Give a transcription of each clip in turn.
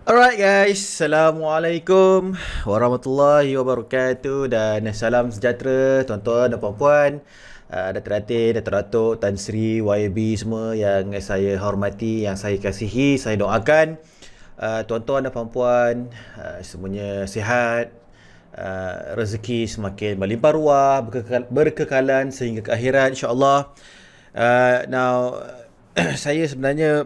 Alright guys, Assalamualaikum warahmatullahi wabarakatuh dan salam sejahtera tuan-tuan dan puan-puan, Datuk Datin, Datuk Datuk, Tan Sri, YB semua yang saya hormati, yang saya kasihi, saya doakan tuan-tuan dan puan-puan semuanya sihat, rezeki semakin melimpah ruah, berkekalan sehingga ke akhirat insya-Allah. Now saya sebenarnya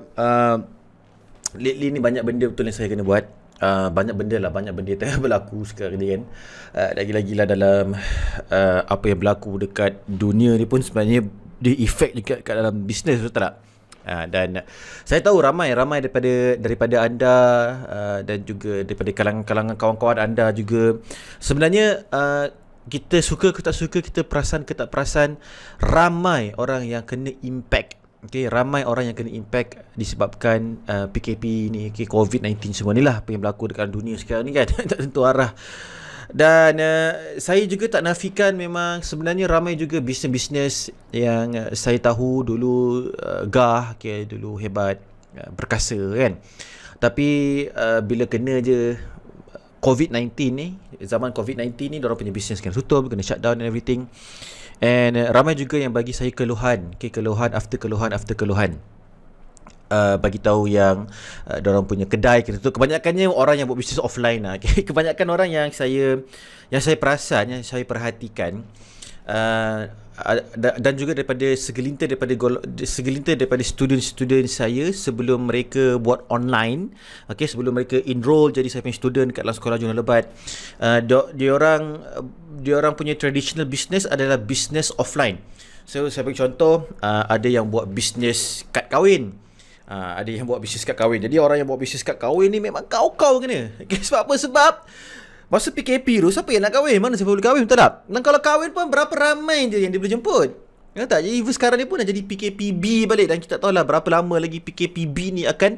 lately ni banyak benda betul yang saya kena buat. Banyak benda tengah berlaku sekarang ni kan. Lagi-lagi lah dalam apa yang berlaku dekat dunia ni pun sebenarnya dia efek juga kat dalam bisnes, betul tak? Dan saya tahu ramai daripada anda dan juga daripada kalangan kawan-kawan anda juga sebenarnya kita suka ke tak suka, kita perasan ke tak perasan, ramai orang yang kena impact. Okay, ramai orang yang kena impact disebabkan PKP ni, COVID-19 semua ni lah apa yang berlaku dekat dunia sekarang ni kan. Tak tentu arah. Dan saya juga tak nafikan memang sebenarnya ramai juga bisnes-bisnes yang saya tahu dulu dulu hebat, berkasa kan. Tapi bila kena je COVID-19 ni, zaman COVID-19 ni, diorang punya bisnes kena tutup, kena shutdown and everything. And ramai juga yang bagi saya keluhan, keluhan after keluhan. Bagi tahu yang diorang punya kedai kena tutup. Kebanyakannya orang yang buat bisnes offline lah. Okay? Kebanyakan orang yang saya perasan, yang saya perhatikan, dan juga segelintir daripada student saya sebelum mereka buat online, okay, sebelum mereka enroll jadi saya punya student kat dalam sekolah Jurnal Lebat, dia orang punya traditional business adalah business offline. So saya bagi contoh, ada yang buat bisnes kad kahwin. Jadi orang yang buat bisnes kad kahwin ni memang kau kena. Okay, sebab apa? Sebab masa PKP tu, siapa yang nak kahwin? Mana siapa boleh kahwin, betul tak? Dan kalau kahwin pun berapa ramai je yang dia boleh jemput. Ya tak? Jadi even sekarang ni pun dah jadi PKPB balik. Dan kita tak tahulah berapa lama lagi PKPB ni akan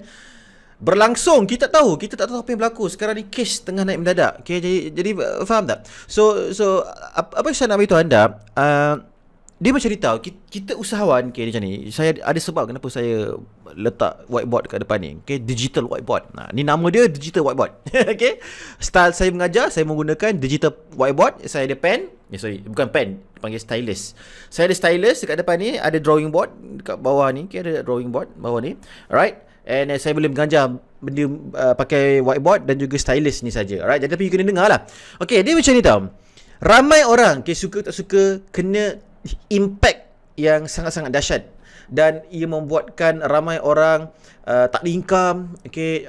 berlangsung. Kita tak tahu apa yang berlaku. Sekarang ni kes tengah naik mendadak. Okay, jadi faham tak? So apa yang saya nak beritahu anda, dia macam cerita kita usahawan, okay, macam ni. Saya ada sebab kenapa saya letak whiteboard kat depan ni, okay, digital whiteboard. Ni nama dia digital whiteboard. Okay, style saya mengajar, saya menggunakan digital whiteboard. Saya ada pen, bukan pen, dipanggil stylus. Saya ada stylus dekat depan ni, ada drawing board dekat bawah ni, okay, ada drawing board bawah ni. Alright, and saya boleh mengajar benda pakai whiteboard dan juga stylus ni saja. Alright, jadi tapi you kena dengar lah. Okay, dia macam ni tau. Ramai orang, okay, suka tak suka, kena impact yang sangat-sangat dahsyat, dan ia membuatkan ramai orang tak ada income. Okay,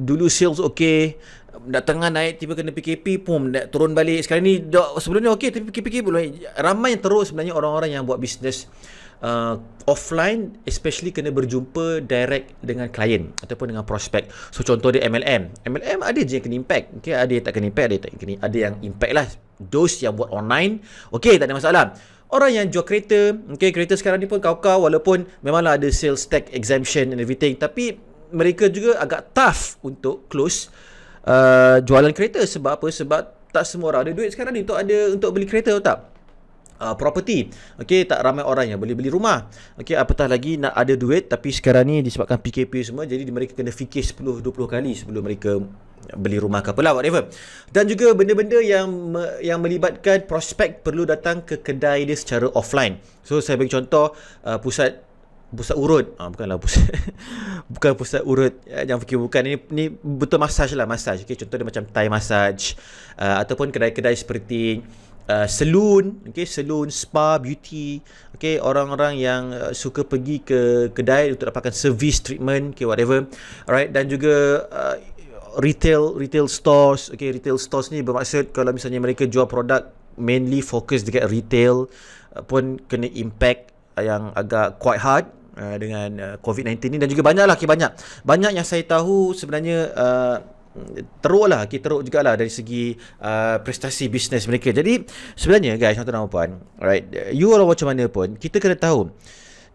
dulu sales okay, dah tengah naik, tiba kena PKP, pun dah turun balik. Sekarang ni sebelumnya okay, tapi PKP belum. Ramai yang teruk sebenarnya orang-orang yang buat bisnes offline, especially kena berjumpa direct dengan klien ataupun dengan prospek. So contoh dia MLM ada je yang kena impact. Okay, ada yang tak kena impact, ada yang impact lah. Those yang buat online, okay, tak ada masalah. Orang yang jual kereta, okay, kereta sekarang ni pun kau-kau, walaupun memanglah ada sales tax exemption and everything, tapi mereka juga agak tough untuk close jualan kereta. Sebab apa? Sebab tak semua orang ada duit sekarang ni untuk beli kereta, tak? Property, okay, tak ramai orang yang boleh beli rumah. Okay, apatah lagi nak ada duit, tapi sekarang ni disebabkan PKP semua, jadi mereka kena fikir 10-20 kali sebelum mereka beli rumah ke apalah, whatever. Dan juga benda-benda yang melibatkan prospek perlu datang ke kedai dia secara offline. So saya bagi contoh, pusat urut, bukanlah pusat bukan pusat urut, jangan fikir bukan, ni betul massage lah, massage. Okay, contoh dia macam Thai massage, ataupun kedai-kedai seperti salon, okay, salon, spa, beauty, okay, orang-orang yang suka pergi ke kedai untuk dapatkan service treatment, okay, whatever. Alright, dan juga retail stores. Okay, retail stores ni bermaksud kalau misalnya mereka jual produk mainly fokus dekat retail, pun kena impact yang agak quite hard dengan COVID-19 ni. Dan juga banyak yang saya tahu sebenarnya teruk jugalah dari segi prestasi bisnes mereka. Jadi sebenarnya guys, tuan-tuan dan puan, alright, you orang macam mana pun, kita kena tahu,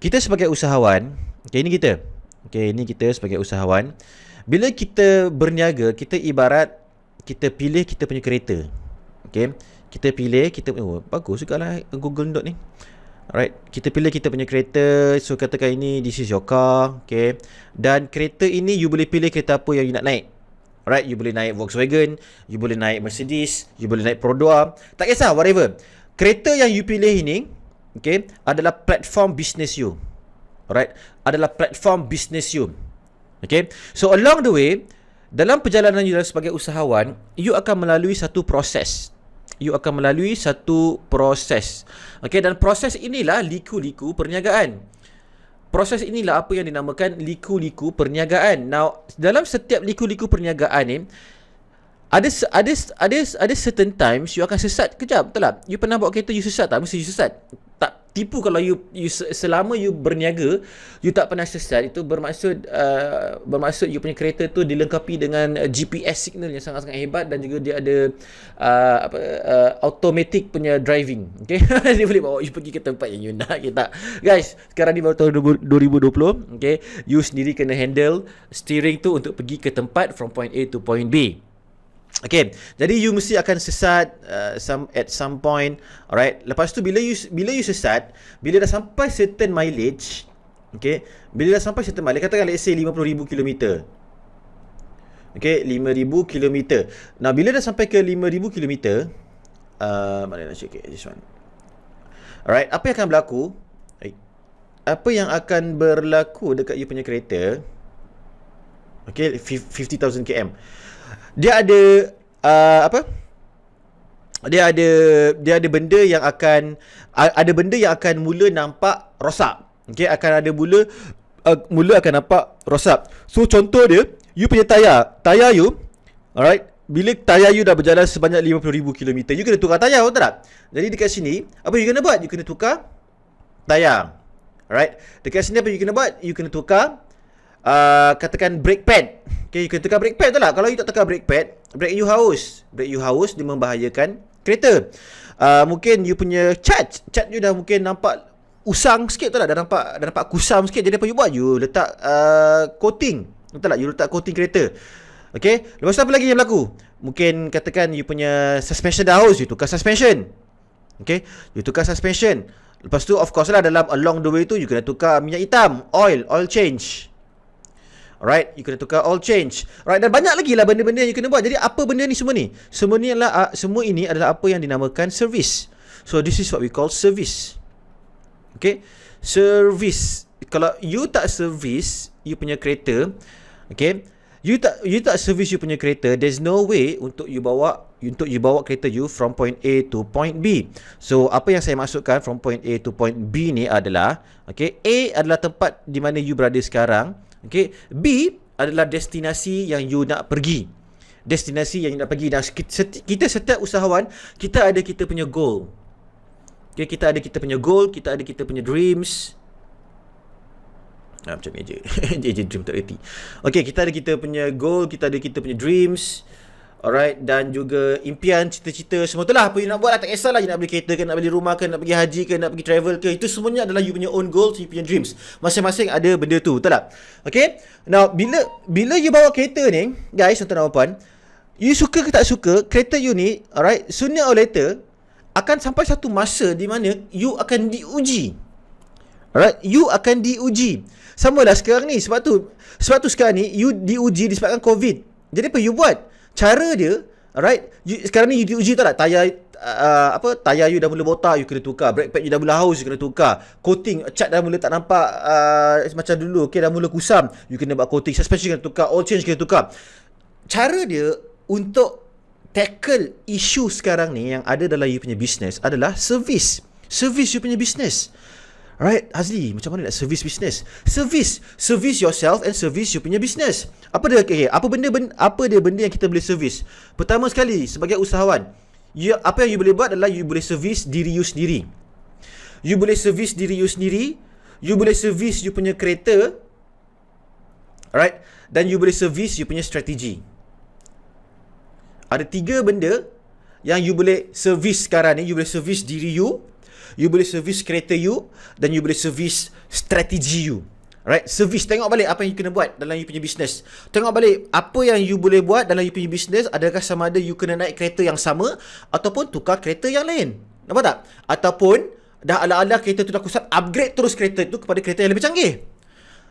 kita sebagai usahawan, okay, ini kita sebagai usahawan, bila kita berniaga, kita ibarat kita pilih kita punya kereta. Okay, kita pilih bagus jugalah Google Note ni. Alright, kita pilih kita punya kereta. So katakan ini, this is your car, okay. Dan kereta ini you boleh pilih kereta apa yang you nak naik. Alright, you boleh naik Volkswagen, you boleh naik Mercedes, you boleh naik Produa, tak kisah, whatever. Kereta yang you pilih ini, okay, adalah platform business you. Alright, adalah platform business you. Okay, so along the way, dalam perjalanan you sebagai usahawan, you akan melalui satu proses. Okay, dan proses inilah liku-liku perniagaan. Proses inilah apa yang dinamakan liku-liku perniagaan. Now, dalam setiap liku-liku perniagaan ni, ada certain times you akan sesat. Kejap, betul tak? You pernah bawa kereta you sesat tak? Mesti you sesat. Tak tipu kalau you selama you berniaga, you tak pernah sesat. Itu bermaksud you punya kereta tu dilengkapi dengan GPS signal yang sangat-sangat hebat, dan juga dia ada automatic punya driving. Okay? Dia boleh bawa you pergi ke tempat yang you nak. Okay, tak? Guys, sekarang ni baru tahun 2020. Okay? You sendiri kena handle steering tu untuk pergi ke tempat from point A to point B. Okay, jadi you mesti akan sesat at some point. Alright, lepas tu bila you sesat, bila dah sampai certain mileage, okay, bila dah sampai certain mileage, katakan let's say 50,000 km. Okay, 5,000 km. Nah, bila dah sampai ke 5,000 km, mana nak check? Okay, this one. Alright, apa yang akan berlaku? Apa yang akan berlaku dekat you punya kereta? Okay, 50,000 km. Dia ada Dia ada benda yang akan mula nampak rosak. Okey, akan ada mula akan nampak rosak. So contoh dia, you punya tayar you, alright, bila tayar you dah berjalan sebanyak 50,000 km, you kena tukar tayar, betul tak? Jadi dekat sini, apa you kena buat? You kena tukar tayar. Alright, dekat sini apa you kena buat? You kena tukar katakan brake pad. Okay, you kena tukar brake pad, betul tak? Kalau you tak tukar brake pad, brake you haus, dia membahayakan kereta. Mungkin you punya cat you dah mungkin nampak usang sikit, betul tak? Dah nampak kusam sikit. Jadi apa you buat? You letak coating, betul tak? You letak coating kereta. Okay, lepas tu apa lagi yang berlaku? Mungkin katakan you punya suspension dah haus, you tukar suspension. Okay, you tukar suspension. Lepas tu of course lah, dalam along the way tu you kena tukar minyak hitam, oil change. Alright, you kena tukar oil change. Alright, dan banyak lagi lah benda-benda yang you kena buat. Jadi apa benda ni semua ni? Semua ini adalah apa yang dinamakan service. So this is what we call service. Okay, service. Kalau you tak service you punya kereta, okay, you tak service you punya kereta, there's no way untuk you bawa kereta you from point A to point B. So apa yang saya maksudkan from point A to point B ni adalah, okay, A adalah tempat di mana you berada sekarang. Okay, B adalah destinasi yang you nak pergi. Dan kita setiap usahawan, kita ada kita punya goal. Okay, kita ada kita punya goal, kita ada kita punya dreams. Macam ni je. Dia dream tak reti. Okay, kita ada kita punya goal, kita ada kita punya dreams. Alright, dan juga impian, cita-cita, semua tu lah. Apa you nak buat lah, tak kisahlah you nak beli kereta ke, nak beli rumah ke, nak pergi haji ke, nak pergi travel ke. Itu semuanya adalah you punya own goals, you punya dreams. Masing-masing ada benda tu, betul tak? Okay, now bila you bawa kereta ni, guys, tuan-tuan dan puan, you suka ke tak suka, kereta you ni, alright, sooner or later akan sampai satu masa di mana you akan diuji. Alright, you akan diuji. Sama lah sekarang ni, sebab tu sekarang ni you diuji disebabkan COVID. Jadi apa you buat? Cara dia, alright, sekarang ni you diuji, tak? Tayar you dah mula botak, you kena tukar. Brake pad you dah mula haus, you kena tukar. Coating, cat dah mula tak nampak macam dulu, okay, dah mula kusam, you kena buat coating. Suspension kena tukar, oil change kena tukar. Cara dia untuk tackle isu sekarang ni yang ada dalam you punya business adalah service you punya business. Alright, Hazli, macam mana nak service business? Service yourself and service you punya business. Apa dia benda yang kita boleh service? Pertama sekali, sebagai usahawan, apa yang you boleh buat adalah you boleh service diri you sendiri. You boleh service diri you sendiri, you boleh service you punya kereta, alright, dan you boleh service you punya strategi. Ada 3 benda yang you boleh service sekarang ni. You boleh service diri you, you boleh service kereta you, dan you boleh service strategi you. Right? Service. Tengok balik apa yang you kena buat dalam you punya business. Tengok balik apa yang you boleh buat dalam you punya business. Adakah sama ada you kena naik kereta yang sama ataupun tukar kereta yang lain. Nampak tak? Ataupun dah ala-ala kereta tu dah kusat, upgrade terus kereta tu kepada kereta yang lebih canggih.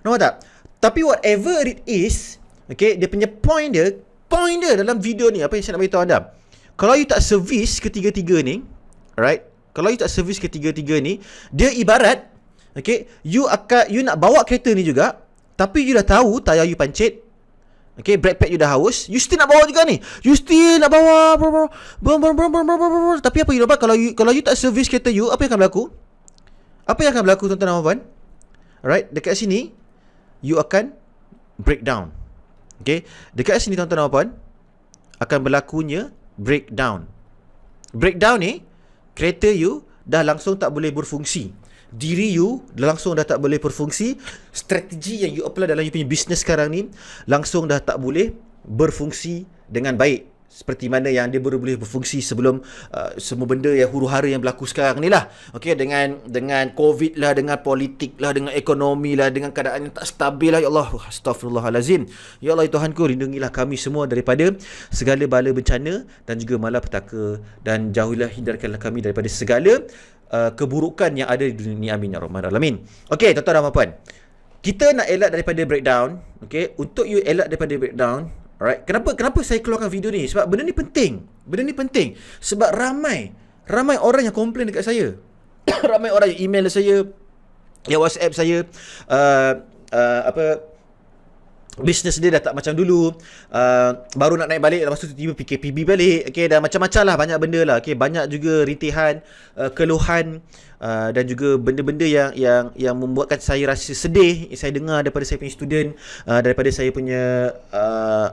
Nampak tak? Tapi whatever it is, okay, dia punya point dia, point dia dalam video ni, apa yang saya nak beritahu anda, kalau you tak servis ketiga-tiga ni, right, kalau you tak servis ketiga-tiga ni, dia ibarat, okay, you nak bawa kereta ni juga, tapi you dah tahu tayar you pancit, okay, brake pad you dah haus, you still nak bawa juga ni, you still nak bawa, tapi apa you dapat kalau you tak servis kereta you, apa yang akan berlaku? Apa yang akan berlaku, tuan-tuan dan puan? Alright, dekat sini you akan breakdown. Okay, dekat sini tuan-tuan dan puan, akan berlakunya breakdown. Breakdown ni, kereta you dah langsung tak boleh berfungsi. Diri you langsung dah tak boleh berfungsi. Strategi yang you apply dalam you punya business sekarang ni langsung dah tak boleh berfungsi dengan baik, seperti mana yang dia baru boleh berfungsi sebelum semua benda yang huru-hara yang berlaku sekarang ni lah. Okay, dengan COVID lah, dengan politik lah, dengan ekonomi lah, dengan keadaan yang tak stabil lah. Ya Allah, astaghfirullahalazim. Ya Allah, ya Tuhanku, lindungilah kami semua daripada segala bala bencana dan juga malapetaka, dan jauhilah, hindarkanlah kami daripada segala keburukan yang ada di dunia ni. Amin ya rabbal alamin. Okay, tuan-tuan dan puan, kita nak elak daripada breakdown. Okay, untuk you elak daripada breakdown, alright, kenapa saya keluarkan video ni? Sebab benda ni penting. Benda ni penting sebab ramai orang yang komplain dekat saya. Ramai orang yang email saya, yang WhatsApp saya, bisnes dia dah tak macam dulu, baru nak naik balik, lepas tu tiba-tiba PKPB balik, okay, dan macam-macam lah, banyak benda lah, okay, banyak juga rintihan, keluhan, dan juga benda-benda yang membuatkan saya rasa sedih. Saya dengar daripada saya punya student, daripada saya punya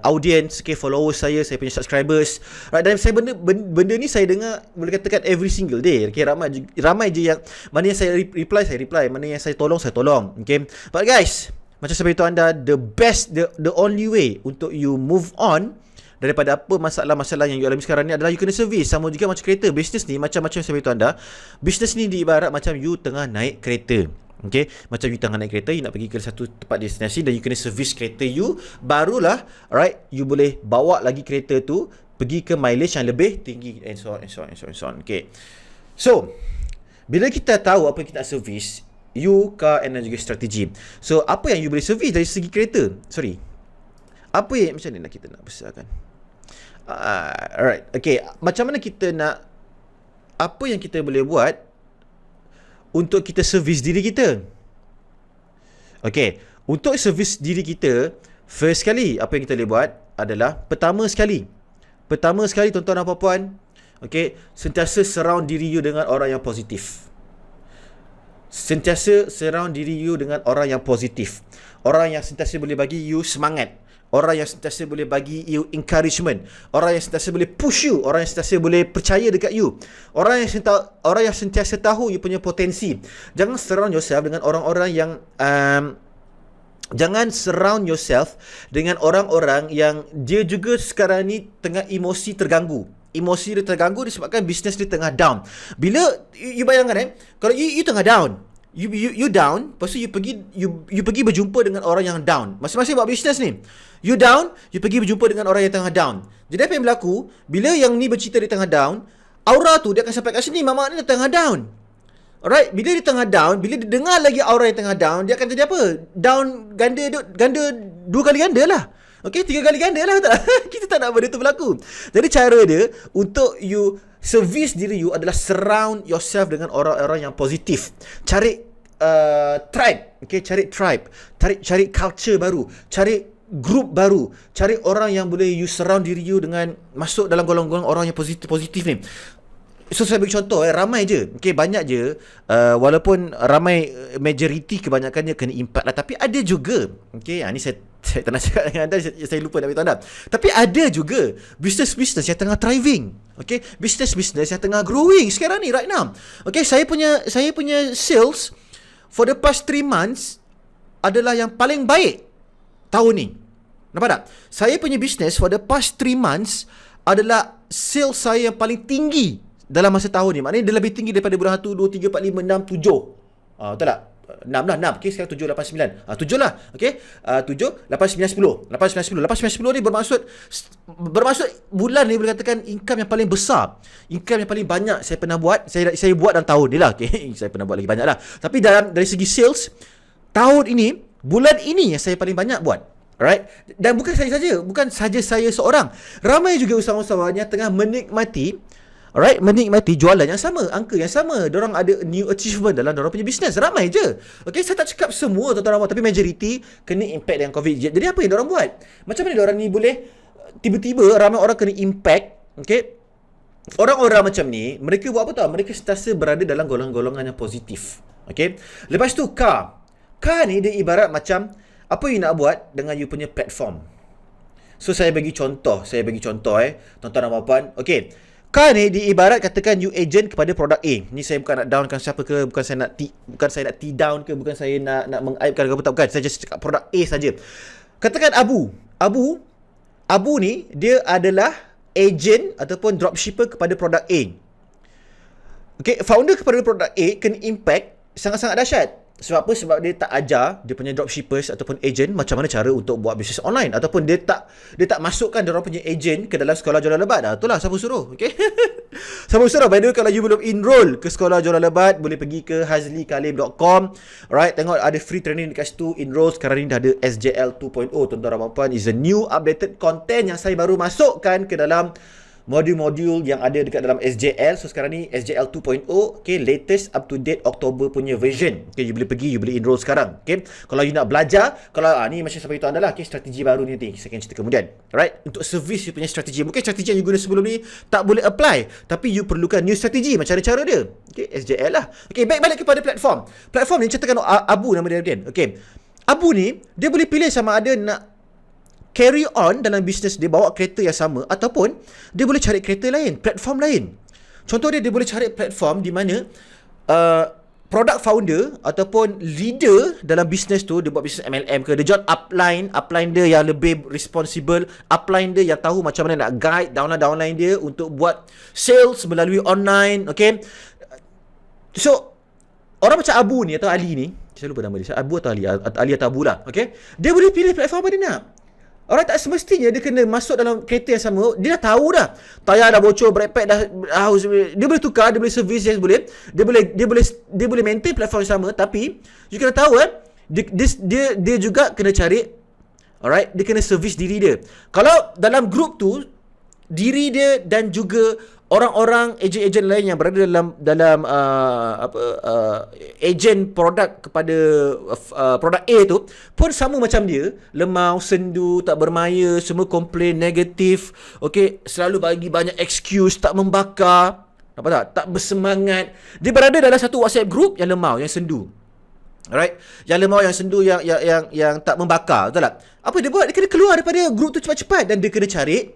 audience, okay, followers saya punya subscribers, right, dan saya benda ni saya dengar, boleh katakan every single day, okay, ramai je yang mana yang saya reply, mana yang saya tolong, okay. But guys, macam saya beritahu anda, the only way untuk you move on daripada apa masalah-masalah yang you alami sekarang ni adalah you kena servis. Sama juga macam kereta, bisnes ni macam saya beritahu anda, bisnes ni diibarat macam you tengah naik kereta. Okay, macam you tengah naik kereta, you nak pergi ke satu tempat destinasi dan you kena servis kereta you, barulah, right, you boleh bawa lagi kereta tu pergi ke mileage yang lebih tinggi, and so on. Okay, so bila kita tahu apa yang kita nak servis, you, car, and juga strategi. So, apa yang you boleh servis dari segi kereta? Sorry. Apa yang, macam mana kita nak besarkan? Alright. Okay. Macam mana kita nak, apa yang kita boleh buat untuk kita servis diri kita? Okay. Untuk servis diri kita, first sekali, apa yang kita boleh buat adalah, pertama sekali, tuan-tuan dan puan-puan, okay, sentiasa surround diri you dengan orang yang positif. Sentiasa surround diri you dengan orang yang positif. Orang yang sentiasa boleh bagi you semangat. Orang yang sentiasa boleh bagi you encouragement. Orang yang sentiasa boleh push you. Orang yang sentiasa boleh percaya dekat you. Orang yang sentiasa tahu you punya potensi. Jangan surround yourself dengan orang-orang yang jangan surround yourself dengan orang-orang yang dia juga sekarang ni tengah emosi terganggu. Emosi dia terganggu disebabkan bisnes dia tengah down. Bila you bayangkan, kalau you tengah down, you down, lepas tu you pergi berjumpa dengan orang yang down. Masing-masing buat bisnes ni. You down, you pergi berjumpa dengan orang yang tengah down. Jadi apa yang berlaku? Bila yang ni bercerita dia tengah down, aura tu dia akan sampai kat sini, mamak ni tengah down. Alright, bila dia tengah down, bila dia dengar lagi aura yang tengah down, dia akan jadi apa? Down ganda 2 kali ganda lah. Okay, 3 kali ganda lah, tak? Kita tak nak benda tu berlaku. Jadi cara dia untuk you servis diri you adalah surround yourself dengan orang-orang yang positif. Cari tribe, okay, cari tribe, cari culture baru, cari group baru, cari orang yang boleh you surround diri you dengan, masuk dalam golongan orang yang positif ni. So saya bagi contoh, ramai je, okay, banyak je, walaupun ramai, majoriti kebanyakannya kena impact lah, tapi ada juga, okay, ni saya tak nak cakap dengan anda, saya lupa nak beritahu anda, tapi ada juga bisnes-bisnes yang tengah thriving, okay, bisnes-bisnes yang tengah growing sekarang ni, right now. Okay, saya punya sales for the past 3 months adalah yang paling baik tahun ni. Nampak tak? Saya punya bisnes for the past 3 months adalah sales saya yang paling tinggi dalam masa tahun ni. Maknanya dia lebih tinggi daripada bulan 1, 2, 3, 4, 5, 6, 7. Betul tak? 6 lah, 6. Okay, sekarang 7, 8, 9. 7 lah. Okay. 7, 8, 9, 10. 8, 9, 10. 8, 9, 10 ni bermaksud bulan ni boleh katakan income yang paling besar. Income yang paling banyak saya pernah buat. Saya buat dalam tahun ni lah. Okay. Saya pernah buat lagi banyak lah. Tapi dari segi sales, tahun ini, bulan ini yang saya paling banyak buat. Alright? Dan bukan saja saya seorang. Ramai juga usahawan-usahawan yang tengah menikmati, alright, menikmati jualan yang sama, angka yang sama. Diorang ada new achievement dalam diorang punya bisnes. Ramai je. Okay, saya tak cakap semua tuan-tuan, tapi majoriti kena impact dengan COVID. Jadi apa yang diorang buat? Macam mana diorang ni boleh tiba-tiba ramai orang kena impact? Okay, orang-orang macam ni, mereka buat apa tau? Mereka sentiasa berada dalam golongan-golongan yang positif. Okay, lepas tu car ni dia ibarat macam apa you nak buat dengan you punya platform. So saya bagi contoh tuan-tuan dan puan-puan. Okay, car ni diibarat katakan you agent kepada produk A. Ni saya bukan nak downkan siapa ke, bukan saya nak T down ke, bukan saya nak mengaibkan ke apa, tak, bukan. Saya just cakap produk A saja. Katakan Abu ni dia adalah agent ataupun dropshipper kepada produk A. Okay, founder kepada produk A kena impact sangat-sangat dahsyat. Sebab apa? Sebab dia tak ajar dia punya dropshippers ataupun agent macam mana cara untuk buat bisnes online, ataupun dia tak masukkan dia orang punya agent ke dalam sekolah jualan lebat. Itulah siapa suruh. Okay. Siapa suruh? By the way, kalau you belum enroll ke sekolah jualan lebat, boleh pergi ke hazlikalim.com. Alright, tengok ada free training dekat situ. Enroll sekarang ni dah ada SJL 2.0 tuan-tuan dan puan. Is a new updated content yang saya baru masukkan ke dalam modul-modul yang ada dekat dalam SJL. So sekarang ni SJL 2.0, okay, latest up to date Oktober punya version. Okay, you boleh pergi, you boleh enroll sekarang. Okay, kalau you nak belajar, kalau ni macam sampai itu adalah, okay, strategi baru ni nanti saya akan cerita kemudian. Alright, untuk servis you punya strategi. Mungkin strategi yang you guna sebelum ni tak boleh apply, tapi you perlukan new strategi, macam cara dia. Okay, SJL lah. Okay, balik kepada platform. Platform ni ceritakan Abu nama dia. Okay, Abu ni dia boleh pilih sama ada nak carry on dalam bisnes dia, bawa kereta yang sama, ataupun dia boleh cari kereta lain, platform lain. Contoh dia boleh cari platform di mana product founder ataupun leader dalam bisnes tu, dia buat bisnes MLM ke, dia join upline dia yang lebih responsible, upline dia yang tahu macam mana nak guide downline dia untuk buat sales melalui online. Okay, so orang macam Abu ni atau Ali ni, saya lupa nama dia, Abu atau Ali atau Abu lah. Okay, dia boleh pilih platform apa dia nak. Orang tak semestinya dia kena masuk dalam kereta yang sama. Dia dah tahu dah, tayar dah bocor, brake pad dah haus, dia boleh tukar, dia boleh servis, dia boleh maintain platform yang sama. Tapi you kena tahu dia juga kena cari, alright, dia kena servis diri dia. Kalau dalam group tu diri dia dan juga orang-orang ejen-ejen lain yang berada dalam ejen produk kepada produk A tu pun sama macam dia, lemau, sendu, tak bermaya, semua komplain negatif, okey, selalu bagi banyak excuse, tak membakar, tak bersemangat. Dia berada dalam satu WhatsApp group yang lemau, yang sendu. Alright, yang lemau, yang sendu, yang tak membakar, betul tak? Apa dia buat? Dia kena keluar daripada group tu cepat-cepat dan dia kena cari,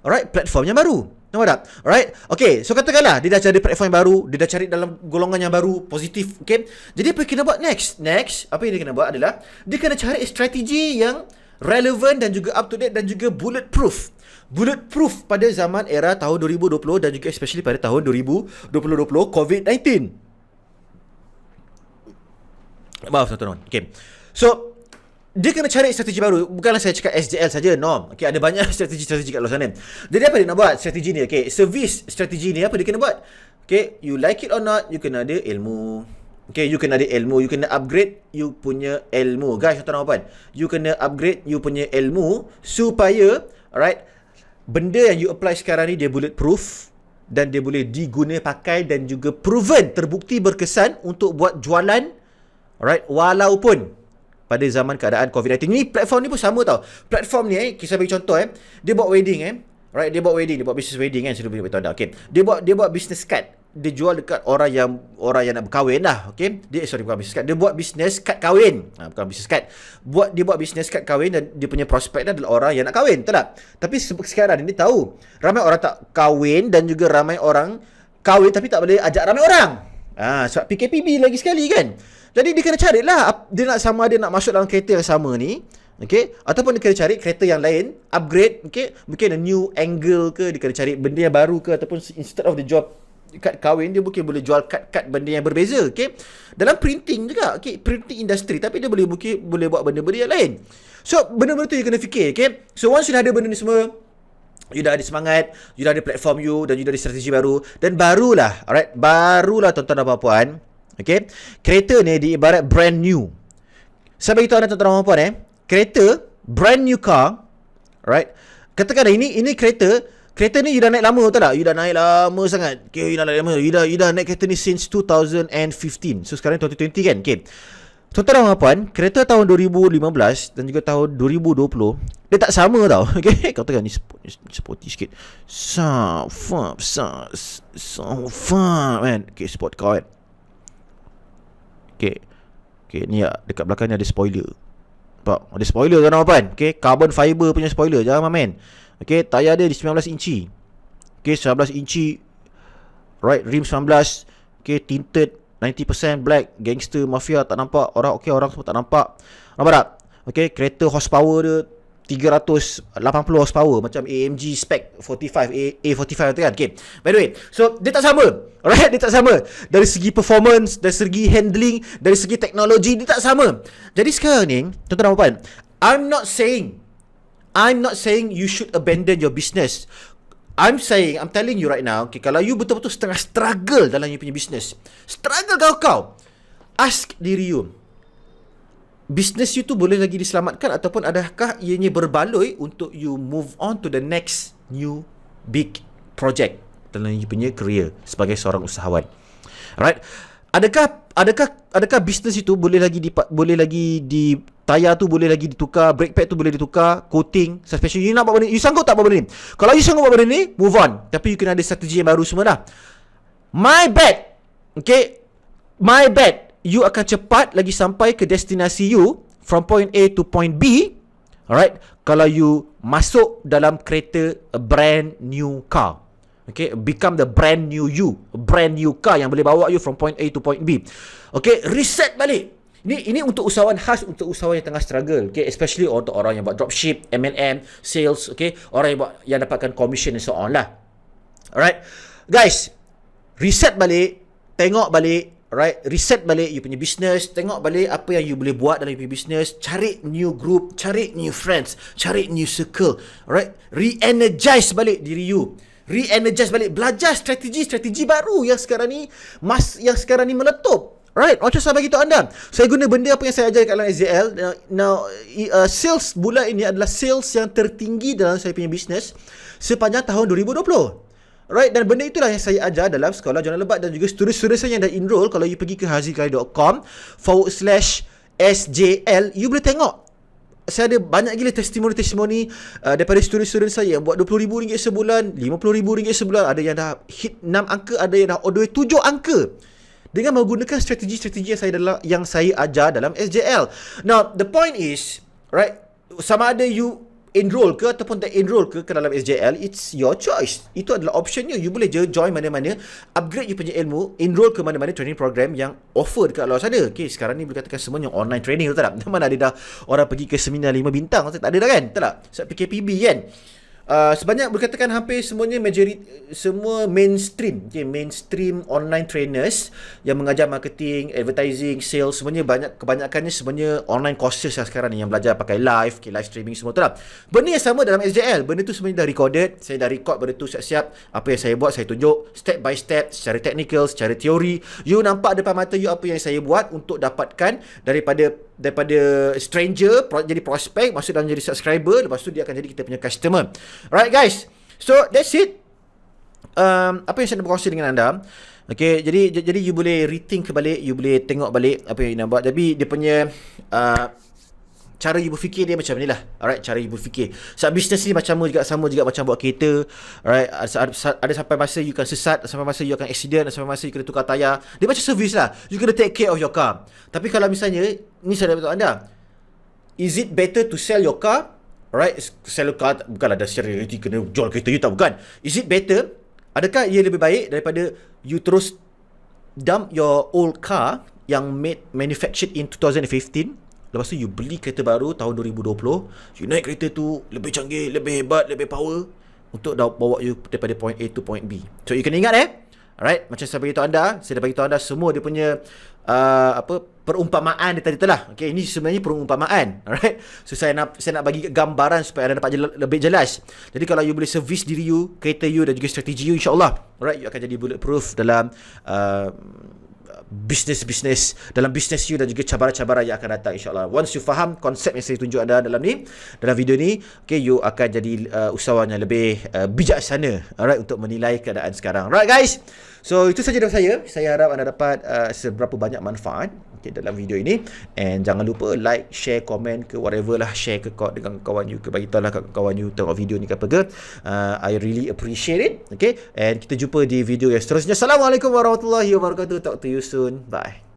alright, platform yang baru. Nampak tak? Alright. Okay, so katakanlah dia dah cari platform yang baru, dia dah cari dalam golongan yang baru, positif. Okay, jadi apa yang kena buat next? Apa yang dia kena buat adalah dia kena cari strategi yang relevan dan juga up to date dan juga bulletproof pada zaman era tahun 2020 dan juga especially pada tahun 2020 COVID-19. Maaf tuan-tuan. Okay, so dia kena cari strategi baru. Bukanlah saya cakap SJL saja, no. Okay, ada banyak strategi-strategi kat luar sana. Jadi apa dia nak buat strategi ni? Okay, service strategi ni apa dia kena buat? Okay, you like it or not, you kena ada ilmu. Okay, you kena ada ilmu, you kena upgrade you punya ilmu. Guys, tuan-tuan dan puan, you kena upgrade you punya ilmu supaya, alright, benda yang you apply sekarang ni dia bulletproof dan dia boleh diguna pakai dan juga proven, terbukti berkesan untuk buat jualan, alright, walaupun pada zaman keadaan COVID-19. Ni platform ni pun sama tau. Platform ni kisah bagi contoh dia buat wedding right, dia buat business wedding kan, saya lupa beritahu dah. Okay, dia buat business card. Dia jual dekat orang yang nak berkahwin lah. Okay, bukan business card, dia buat business card kahwin. Bukan business card. Dia buat business card kahwin dan dia punya prospek dah adalah orang yang nak kahwin, betul tak? Tapi sekarang ni tahu ramai orang tak kahwin dan juga ramai orang kahwin tapi tak boleh ajak ramai orang. Sebab PKPB lagi sekali kan. Jadi dia kena carilah dia nak masuk dalam kereta yang sama ni, okey, ataupun dia kena cari kereta yang lain, upgrade, okey, mungkin a new angle ke, dia kena cari benda yang baru ke, ataupun instead of dia jual kad kahwin, dia mungkin boleh jual kad benda yang berbeza, okey. Dalam printing juga, okey, printing industry, tapi dia boleh buat benda-benda yang lain. So benda-benda tu you kena fikir, okey. So once you dah ada benda ni semua, you dah ada semangat, you dah ada platform you dan you dah ada strategi baru, dan barulah tuan-tuan dan puan-puan, okay, kereta ni diibarat brand new. Saya bagi tahu anda tuan-tuan dan puan-puan, kereta brand new car, right? Katakan ini kereta ni you dah naik lama, tahu tak? You dah naik lama sangat. Okay, you dah naik lama. You dah naik kereta ni since 2015. So sekarang 2020 kan? Okay. Tuan-tuan dan puan, kereta tahun 2015 dan juga tahun 2020 dia tak sama tau. Okay, katakan ni sporty sikit. Safar man. Okay, sport car kan. Okay, ni dekat belakang ni ada spoiler. Nampak? Ada spoiler tuan-tuan dan puan. Okay, carbon fiber punya spoiler. Jangan main. Okay, tayar dia di 19 inci. Okay, 19 inci. Right, rim 19. Okay, tinted 90% black. Gangster, mafia tak nampak. Orang semua tak nampak. Nampak tak? Okay, kereta horsepower dia 380 horsepower macam AMG spec 45 A45 tu kan. Okay, by the way, so dia tak sama. Alright, dia tak sama. Dari segi performance, dari segi handling, dari segi teknologi, dia tak sama. Jadi sekarang ni, tuan-tuan dan puan, I'm not saying you should abandon your business. I'm telling you right now, okay, kalau you betul-betul setengah struggle dalam you punya business, struggle kau, ask diri you, business you tu boleh lagi diselamatkan ataupun adakah ianya berbaloi untuk you move on to the next new big project dalam you punya career sebagai seorang usahawan. Alright? Adakah business itu boleh lagi di tayar tu boleh lagi ditukar, brake pad tu boleh ditukar, coating, suspension, you nak buat benda ni, you sanggup tak buat benda ni? Kalau you sanggup buat benda ni, move on. Tapi you kena ada strategi yang baru semua dah. My bad. Okay, my bad. You akan cepat lagi sampai ke destinasi you from point A to point B. Alright, kalau you masuk dalam kereta a brand new car. Okay, become the brand new you, a brand new car yang boleh bawa you from point A to point B. Okay, reset balik. Ini untuk usahawan khas, untuk usahawan yang tengah struggle. Okay, especially untuk orang yang buat dropship, MLM, sales. Okay, orang yang dapatkan commission and so on lah. Alright, guys, reset balik, tengok balik. Right, reset balik you punya business, tengok balik apa yang you boleh buat dalam you punya business, cari new group, cari new friends, cari new circle. Right, re-energize balik diri you. Re-energize balik, belajar strategi baru yang sekarang ni meletup. Right, macam saya bagi tahu anda, saya guna benda apa yang saya ajar kat dalam SJL. Now, sales bulan ini adalah sales yang tertinggi dalam saya punya business sepanjang tahun 2020. Right, dan benda itulah yang saya ajar dalam sekolah Journal Lebat dan juga student-student saya yang dah enroll. Kalau you pergi ke hazikali.com/SJL, you boleh tengok. Saya ada banyak gila testimoni daripada student-student saya yang buat RM20,000 sebulan, RM50,000 sebulan. Ada yang dah hit 6 angka, ada yang dah all the way 7 angka. Dengan menggunakan strategi-strategi yang saya ajar dalam SJL. Now, the point is, right, sama ada you enroll ke ataupun tak enroll ke dalam SJL, it's your choice. Itu adalah option you. You boleh join mana-mana, upgrade you punya ilmu, enroll ke mana-mana training program yang offer dekat luar sana. Okay, sekarang ni boleh katakan semuanya online training, betul tak? Mana ada dah orang pergi ke seminar 5 bintang, tak ada dah kan? Betul tak? Sebab PKPB kan? Sebanyak boleh katakan hampir semuanya semua mainstream, okay, mainstream online trainers yang mengajar marketing, advertising, sales, semuanya kebanyakannya semuanya online courses lah sekarang ni yang belajar pakai live, okay, live streaming semua tu lah. Benda yang sama dalam SJL, benda tu sebenarnya dah recorded, saya dah record benda tu siap-siap, apa yang saya buat saya tunjuk step by step secara technical, secara teori. You nampak depan mata you apa yang saya buat untuk dapatkan daripada stranger jadi prospek, masuk dalam jadi subscriber, lepas tu dia akan jadi kita punya customer. Alright guys, so that's it. Apa yang saya nak berkongsi dengan anda. Okay, jadi you boleh rethink balik, you boleh tengok balik apa yang you nak buat. Tapi dia punya cara you berfikir dia macam ni lah. Alright, cara you berfikir. Sebab bisnes ni sama juga macam buat kereta. Alright, ada sampai masa you akan sesat, sampai masa you akan accident, sampai masa you kena tukar tayar. Dia macam servis lah. You kena take care of your car. Tapi kalau misalnya, ni saya nak beritahu anda, is it better to sell your car? Alright, sell your car bukanlah ada secara reality kena jual kereta you, tak, bukan. Is it better? Adakah ia lebih baik daripada you terus dump your old car yang manufactured in 2015, lepas tu you beli kereta baru tahun 2020, you naik kereta tu lebih canggih, lebih hebat, lebih power untuk bawa you daripada point A to point B. So you kena ingat alright, macam saya beritahu anda, saya dah beritahu anda semua dia punya perumpamaan dia tadi tu lah. Okay, ini sebenarnya perumpamaan. Alright, so saya nak bagi gambaran supaya anda dapat lebih jelas. Jadi kalau you boleh servis diri you, kereta you dan juga strategi you, insyaAllah, alright, you akan jadi bulletproof dalam bisnes dalam bisnes you dan juga cabaran-cabaran yang akan datang, insyaAllah. Once you faham konsep yang saya tunjuk anda dalam video ni, okay, you akan jadi usahawan yang lebih bijaksana, alright, untuk menilai keadaan sekarang. Alright guys, so itu saja dari saya harap anda dapat seberapa banyak manfaat, okay, dalam video ini. And jangan lupa like, share, komen ke whatever lah, share ke dengan kawan you, ke bagi tahu lah kat kawan you tengok video ni ke apa ke. I really appreciate it. Okay, and kita jumpa di video yang seterusnya. Assalamualaikum warahmatullahi wabarakatuh. Talk to you soon. Bye.